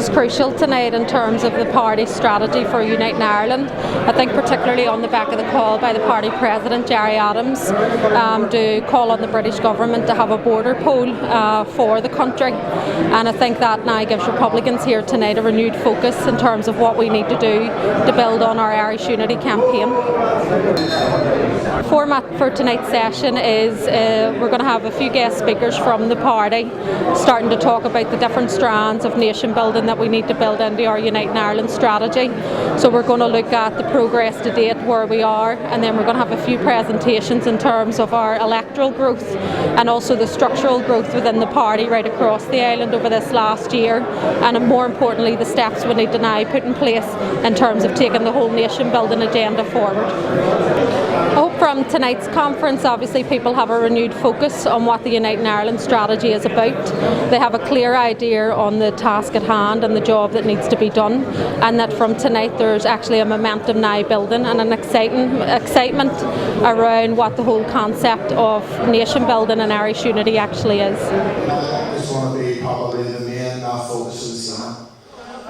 is crucial tonight in terms of the party strategy for Uniting Ireland. I think particularly on the back of the call by the party president, Gerry Adams, to call on the British government to have a border poll for the country. And I think that now gives Republicans here tonight a renewed focus in terms of what we need to do to build on our Irish Unity campaign. The format for tonight's session is we're going to have a few guest speakers from the party starting to talk about the different strands of nation building that we need to build into our Uniting Ireland strategy. So we're going to look at the progress to date, where we are, and then we're going to have a few presentations in terms of our electoral growth and also the structural growth within the party right across the island over this last year, and more importantly the steps we need to now put in place in terms of taking the whole nation building agenda forward. I hope from tonight's conference obviously people have a renewed focus on what the Uniting Ireland strategy is about. They have a clear idea on the task at hand and the job that needs to be done, and that from tonight there's actually a momentum now building and an excitement around what the whole concept of nation building and Irish unity actually is. It's going to be probably the main focus of the summit.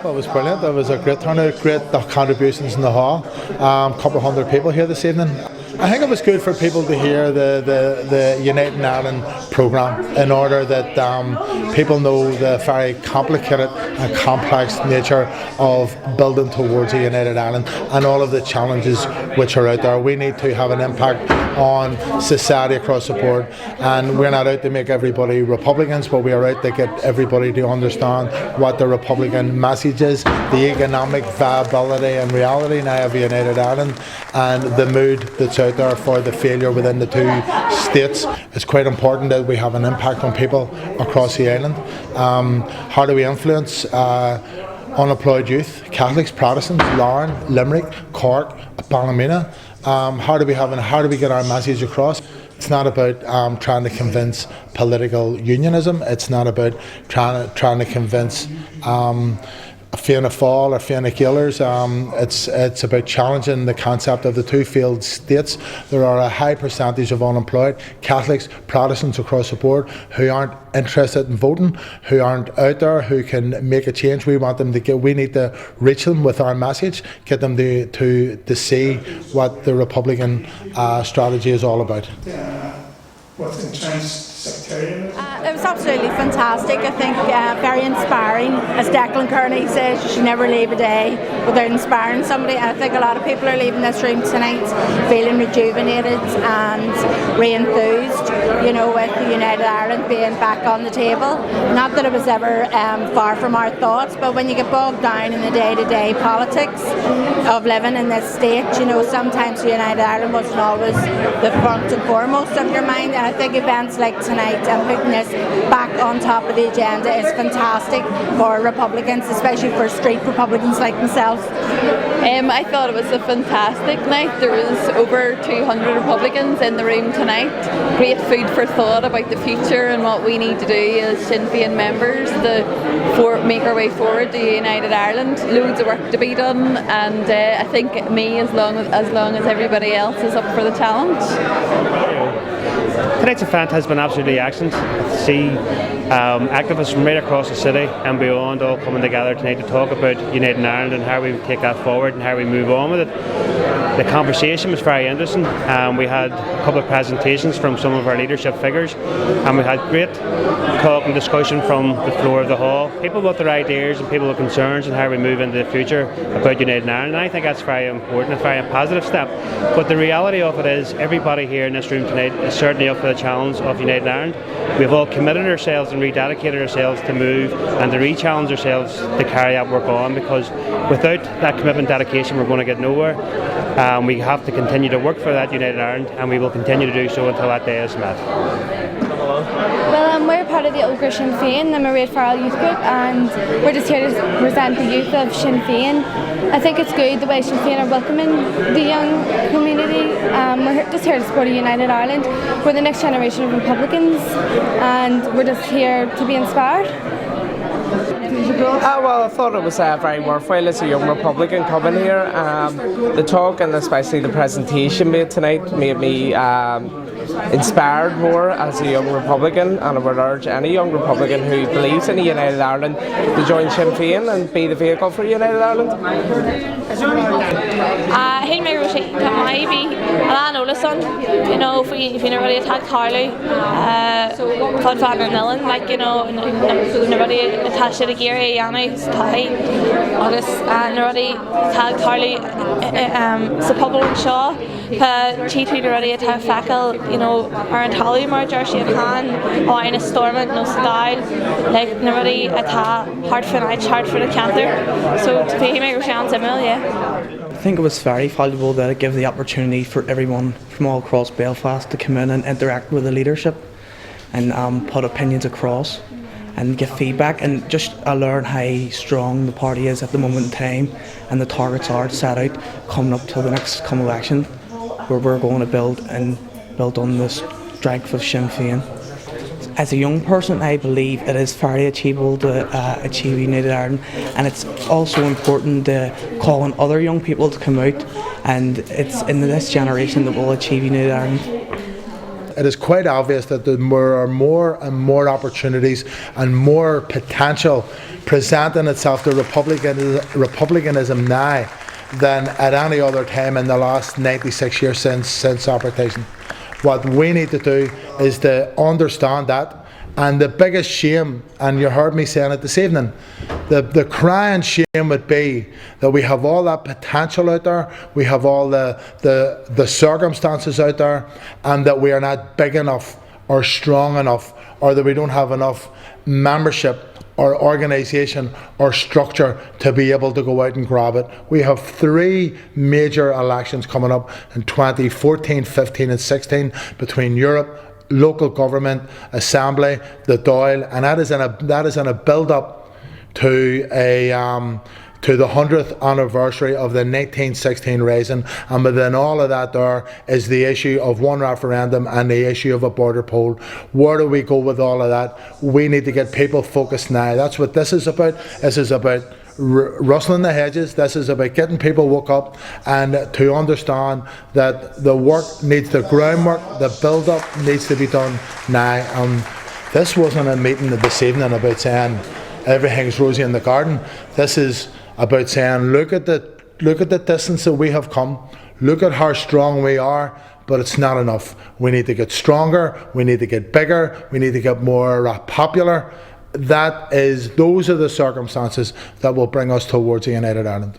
Well, it was brilliant. There was a great turnout, great contributions in the hall. A couple hundred people here this evening. I think it was good for people to hear the Uniting Ireland programme, in order that people know the very complicated and complex nature of building towards a United Ireland and all of the challenges which are out there. We need to have an impact on society across the board, and we're not out to make everybody Republicans, but we are out to get everybody to understand what the Republican message is, the economic viability and reality now of United Ireland, and the mood that's out there for the failure within the two states. It's quite important that we have an impact on people across the island. How do we influence unemployed youth, Catholics, Protestants, Larne, Limerick, Cork, Ballymena? How do we get our message across? It's not about trying to convince political unionism. It's not about trying to convince Fianna Fáil or Fianna Gaelers. It's about challenging the concept of the two failed states. There are a high percentage of unemployed Catholics, Protestants across the board who aren't interested in voting, who aren't out there, who can make a change. We want them to get. We need to reach them with our message, get them to see what the Republican strategy is all about. What's entrenched sectarianism? It was absolutely fantastic. I think very inspiring. As Declan Kearney says, you should never leave a day without inspiring somebody. I think a lot of people are leaving this room tonight feeling rejuvenated and re-enthused, you know, with the United Ireland being back on the table. Not that it was ever far from our thoughts, but when you get bogged down in the day-to-day politics of living in this state, you know, sometimes the United Ireland wasn't always the front and foremost of your mind. And I think events like tonight and putting this back on top of the agenda is fantastic for Republicans, especially for street Republicans like myself. I thought it was a fantastic night. There was over 200 Republicans in the room tonight. Great food for thought about the future and what we need to do as Sinn Fein members to make our way forward to United Ireland. Loads of work to be done, and I think as long as everybody else is up for the challenge. Tonight's event has been absolutely excellent. To see activists from right across the city and beyond all coming together tonight to talk about Uniting Ireland and how we take that forward and how we move on with it. The conversation was very interesting. We had a couple of presentations from some of our leadership figures, and we had great talk and discussion from the floor of the hall. People with their ideas and people with concerns and how we move into the future about Uniting Ireland. And I think that's very important, a very positive step. But the reality of it is everybody here in this room tonight is certainly up for the challenge of Uniting Ireland. We've all committed ourselves and rededicated ourselves to move and to re-challenge ourselves to carry that work on, because without that commitment and dedication we're going to get nowhere. We have to continue to work for that United Ireland, and we will continue to do so until that day is met. Well, we're part of the Old Sinn Fein, the Mairead Farrell youth group, and we're just here to represent the youth of Sinn Fein. I think it's good the way Sinn Fein are welcoming the young community. We're just here to support a United Ireland. We're the next generation of Republicans, and we're just here to be inspired. Well, I thought it was very worthwhile as a young Republican coming here. The talk and especially the presentation made tonight made me inspired more as a young Republican, and I would urge any young Republican who believes in a United Ireland to join Sinn Fein and be the vehicle for United Ireland. Hyn mé sé maibi an ólason, you know, if you nobody attacked Harley, fun fan an Ellen, like, you know, nobody attached to Gary Yanni's tie, August, nobody attacked Harley, sa pobl an Shaw, T2 nobody attacked Fackle, you know, ar an Tally merger she can, or in a stormant, no style, like nobody attacked hard for night, hard for the canter, so to pay me Roshan Simmel, yeah. I think it was very valuable that it gave the opportunity for everyone from all across Belfast to come in and interact with the leadership and put opinions across and give feedback, and just learn how strong the party is at the moment in time, and the targets are set out coming up till the next come election, where we're going to build on the strength of Sinn Féin. As a young person, I believe it is very achievable to achieve United Ireland, and it's also important to call on other young people to come out, and it's in this generation that will achieve United Ireland. It is quite obvious that there are more and more opportunities and more potential presenting itself to republicanism now than at any other time in the last 96 years since apartheid. What we need to do is to understand that, and the biggest shame, and you heard me saying it this evening, the crying shame would be that we have all that potential out there, we have all the circumstances out there, and that we are not big enough or strong enough, or that we don't have enough membership or organisation or structure to be able to go out and grab it. We have 3 major elections coming up in 2014, 15 and 16 between Europe, local government, assembly, the Dáil, and that is in a build-up to the 100th anniversary of the 1916 Rising, and within all of that there is the issue of one referendum and the issue of a border poll. Where do we go with all of that? We need to get people focused now. That's what this is about. This is about rustling the hedges. This is about getting people woke up and to understand that the work needs, the groundwork, the build-up needs to be done now. This wasn't a meeting this evening about saying everything's rosy in the garden. This is about saying, look at the distance that we have come, look at how strong we are, but it's not enough. We need to get stronger, we need to get bigger, we need to get more popular. Those are the circumstances that will bring us towards a United Ireland.